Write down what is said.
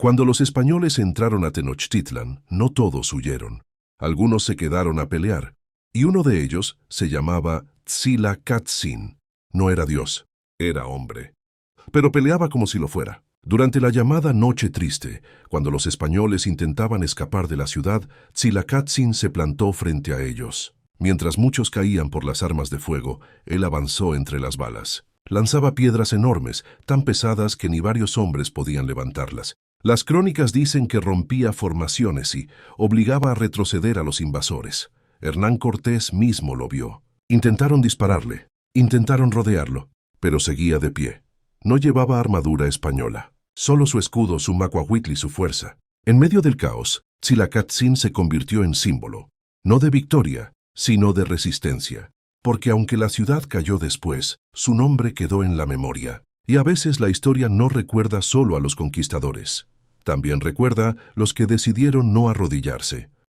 Cuando los españoles entraron a Tenochtitlan, no todos huyeron. Algunos se quedaron a pelear, y uno de ellos se llamaba Tzila-Catzin. No era dios, era hombre. Pero peleaba como si lo fuera. Durante la llamada Noche Triste, cuando los españoles intentaban escapar de la ciudad, Tzila-Catzin se plantó frente a ellos. Mientras muchos caían por las armas de fuego, él avanzó entre las balas. Lanzaba piedras enormes, tan pesadas que ni varios hombres podían levantarlas. Las crónicas dicen que rompía formaciones y obligaba a retroceder a los invasores. Hernán Cortés mismo lo vio. Intentaron dispararle, intentaron rodearlo, pero seguía de pie. No llevaba armadura española, solo su escudo, su macuahuitl y su fuerza. En medio del caos, Tzila-Catzin se convirtió en símbolo, no de victoria, sino de resistencia. Porque aunque la ciudad cayó después, su nombre quedó en la memoria. Y a veces la historia no recuerda solo a los conquistadores. También recuerda los que decidieron no arrodillarse.